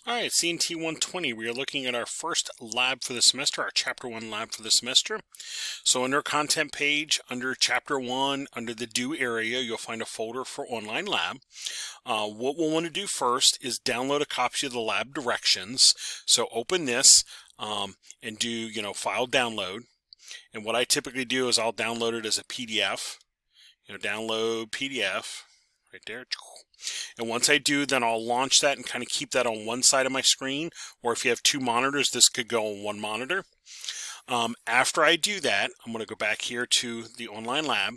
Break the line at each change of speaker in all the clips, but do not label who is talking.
All right, CNT120, we are looking at our first lab for the semester, our Chapter 1 lab for the semester. So under content page, under Chapter 1, under the due area, you'll find a folder for online lab. What we'll want to do first is download a copy of the lab directions. So open this and do, file download. And what I typically do is I'll download it as a PDF. Download PDF right there. And once I do, then I'll launch that and kind of keep that on one side of my screen. Or if you have two monitors, this could go on one monitor. After I do that, I'm going to go back here to the online lab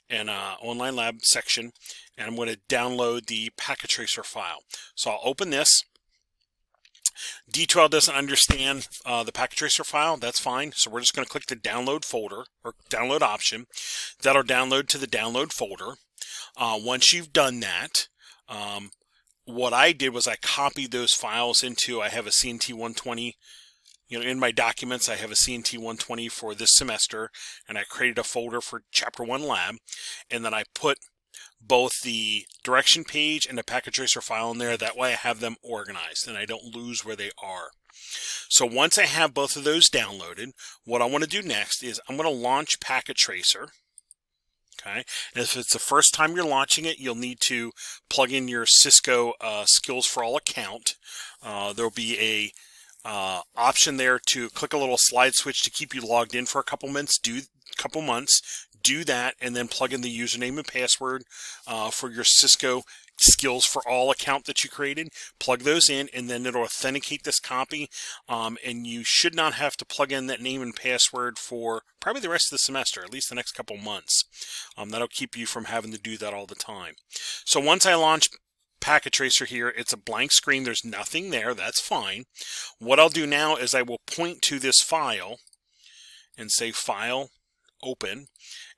and online lab section, and I'm going to download the packet tracer file. So I'll open this. D12 doesn't understand the packet tracer file. That's fine. So we're just going to click the download folder or download option. That'll download to the download folder. Once you've done that, what I did was I copied those files into, I have a CNT120, in my documents, I have a CNT120 for this semester, and I created a folder for Chapter 1 Lab, and then I put both the direction page and the packet tracer file in there. That way I have them organized and I don't lose where they are. So once I have both of those downloaded, what I want to do next is I'm going to launch packet tracer. Okay, and if it's the first time you're launching it, you'll need to plug in your Cisco Skills for All account. There'll be a option there to click a little slide switch to keep you logged in for a couple months. Do that, and then plug in the username and password for your Cisco Skills for All account that you created. Plug those in, and then it'll authenticate this copy, and you should not have to plug in that name and password for probably the rest of the semester, at least the next couple months. That'll keep you from having to do that all the time. So once I launch packet tracer here, it's a blank screen. There's nothing there. That's fine. What I'll do now is I will point to this file and say File, Open,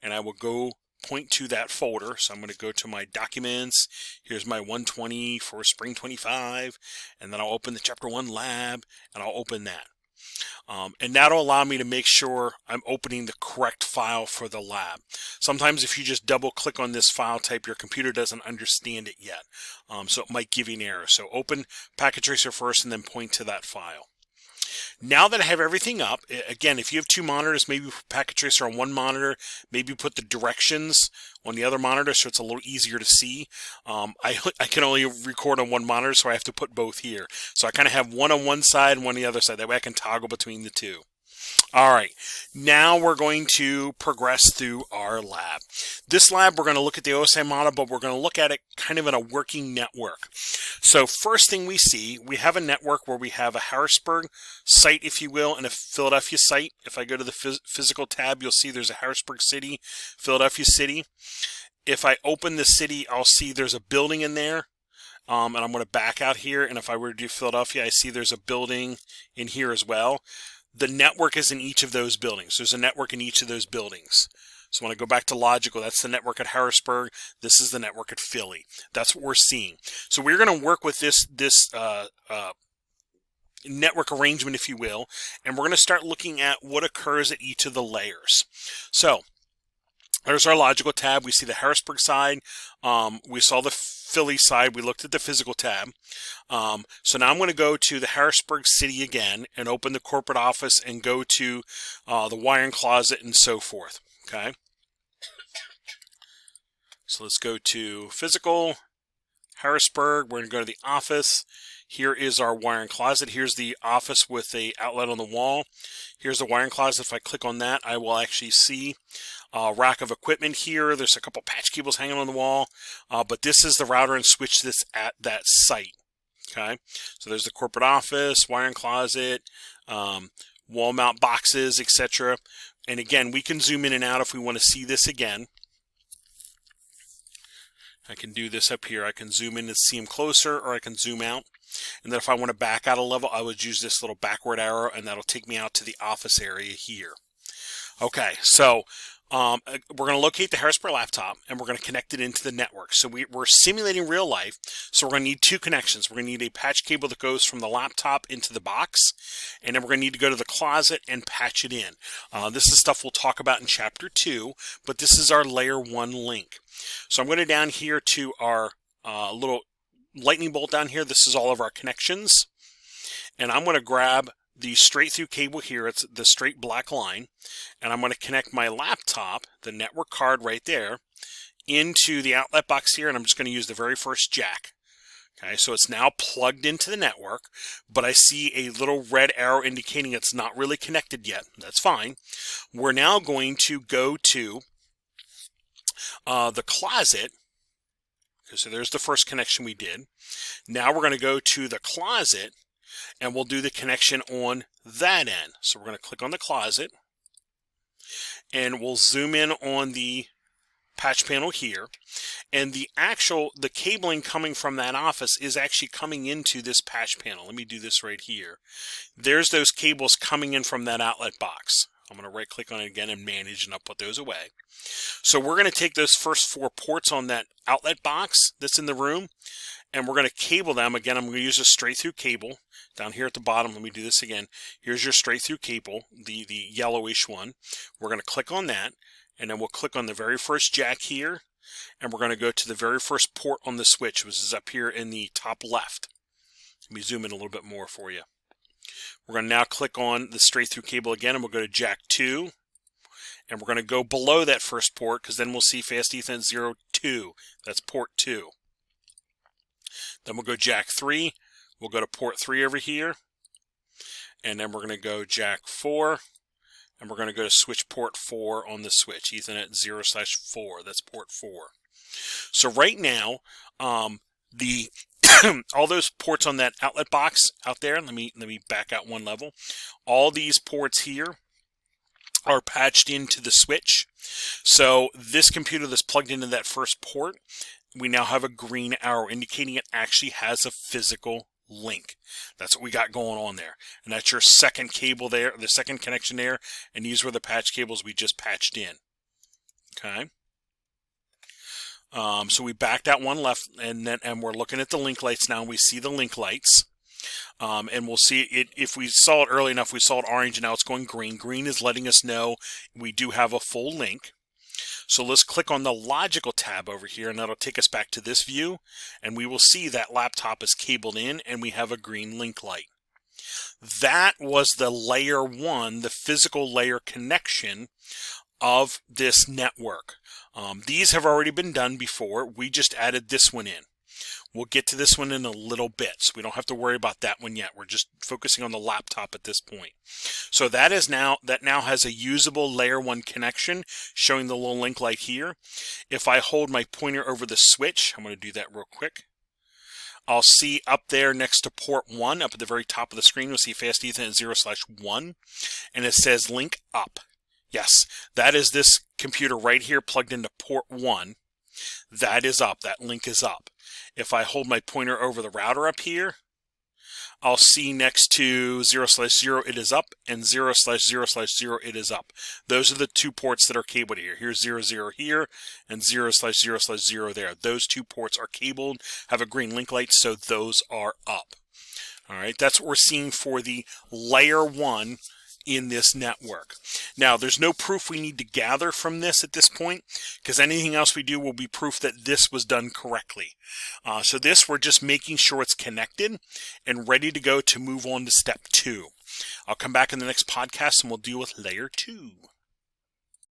and I will go point to that folder. So I'm going to go to my documents. Here's my 120 for spring 25, and then I'll open the Chapter 1 lab, and I'll open that. And that'll allow me to make sure I'm opening the correct file for the lab. Sometimes if you just double click on this file type, your computer doesn't understand it yet. So it might give you an error. So open packet tracer first and then point to that file. Now that I have everything up, again, if you have two monitors, maybe put packet tracer on one monitor, maybe put the directions on the other monitor so it's a little easier to see. I can only record on one monitor, so I have to put both here. So I kind of have one on one side and one on the other side. That way I can toggle between the two. All right, now we're going to progress through our lab. This lab, we're going to look at the OSI model, but we're going to look at it kind of in a working network. So first thing we see, we have a network where we have a Harrisburg site, if you will, and a Philadelphia site. If I go to the physical tab, you'll see there's a Harrisburg city, Philadelphia city. If I open the city, I'll see there's a building in there. And I'm going to back out here, and if I were to do Philadelphia, I see there's a building in here as well. The network is in each of those buildings. There's a network in each of those buildings. So when I go back to logical, that's the network at Harrisburg. This is the network at Philly. That's what we're seeing. So we're going to work with this network arrangement, if you will, and we're going to start looking at what occurs at each of the layers. So there's our logical tab. We see the Harrisburg side. We saw the Philly side. We looked at the physical tab. So now I'm going to go to the Harrisburg city again and open the corporate office and go to the wiring closet and so forth. Okay. So let's go to physical, Harrisburg. We're going to go to the office. Here is our wiring closet. Here's the office with a outlet on the wall. Here's the wiring closet. If I click on that, I will actually see a rack of equipment here. There's a couple patch cables hanging on the wall, but this is the router and switch that's at that site. Okay, so there's the corporate office, wiring closet, wall mount boxes, etc. And again, we can zoom in and out if we want to see this again. I can do this up here. I can zoom in and see them closer, or I can zoom out. And then if I want to back out a level, I would use this little backward arrow, and that'll take me out to the office area here. Okay, so we're going to locate the Harrisburg laptop, and we're going to connect it into the network. So we're simulating real life, so we're going to need two connections. We're going to need a patch cable that goes from the laptop into the box, and then we're going to need to go to the closet and patch it in. This is stuff we'll talk about in Chapter 2, but this is our Layer 1 link. So I'm going to down here to our little lightning bolt down here. This is all of our connections. And I'm going to grab the straight through cable here. It's the straight black line. And I'm going to connect my laptop, the network card right there, into the outlet box here. And I'm just going to use the very first jack. Okay, so it's now plugged into the network, but I see a little red arrow indicating it's not really connected yet. That's fine. We're now going to go to the closet. Okay, so there's the first connection we did. Now we're going to go to the closet, and we'll do the connection on that end. So we're going to click on the closet, and we'll zoom in on the patch panel here, and the cabling coming from that office is actually coming into this patch panel. Let me do this right here. There's those cables coming in from that outlet box. I'm going to right click on it again and manage, and I'll put those away. So we're going to take those first 4 ports on that outlet box that's in the room, and we're going to cable them. Again, I'm going to use a straight through cable down here at the bottom. Let me do this again. Here's your straight through cable, the yellowish one. We're going to click on that, and then we'll click on the very first jack here, and we're going to go to the very first port on the switch, which is up here in the top left. Let me zoom in a little bit more for you. We're going to now click on the straight through cable again, and we'll go to jack 2, and we're going to go below that first port, because then we'll see fast Ethernet 02. That's port 2. Then we'll go jack 3. We'll go to port 3 over here, and then we're going to go jack 4. And we're going to go to switch port 4 on the switch, Ethernet 0/4. That's port 4. So right now, all those ports on that outlet box out there, let me back out one level. All these ports here are patched into the switch. So this computer that's plugged into that first port, we now have a green arrow indicating it actually has a physical link. That's what we got going on there. And that's your second cable there, the second connection there, and these were the patch cables we just patched in. Okay. So we backed out one left, and we're looking at the link lights now, and we see the link lights. And we'll see it, if we saw it early enough, we saw it orange, and now it's going green. Green is letting us know we do have a full link. So let's click on the logical tab over here, and that'll take us back to this view, and we will see that laptop is cabled in, and we have a green link light. That was the layer 1, the physical layer connection of this network. These have already been done before. We just added this one in. We'll get to this one in a little bit, so we don't have to worry about that one yet. We're just focusing on the laptop at this point. So that now has a usable layer 1 connection, showing the little link light here. If I hold my pointer over the switch, I'm going to do that real quick. I'll see up there next to port 1, up at the very top of the screen, we'll see fast Ethernet 0/1, and it says link up. Yes, that is this computer right here plugged into port 1. That is up. That link is up. If I hold my pointer over the router up here, I'll see next to 0/0 it is up, and 0/0/0 it is up. Those are the 2 ports that are cabled here. Here's 00 here, and 0/0/0 there. Those 2 ports are cabled, have a green link light, so those are up. All right, that's what we're seeing for the layer 1 in this network. Now, there's no proof we need to gather from this at this point, because anything else we do will be proof that this was done correctly. So this, we're just making sure it's connected and ready to go to move on to step 2. I'll come back in the next podcast and we'll deal with layer 2.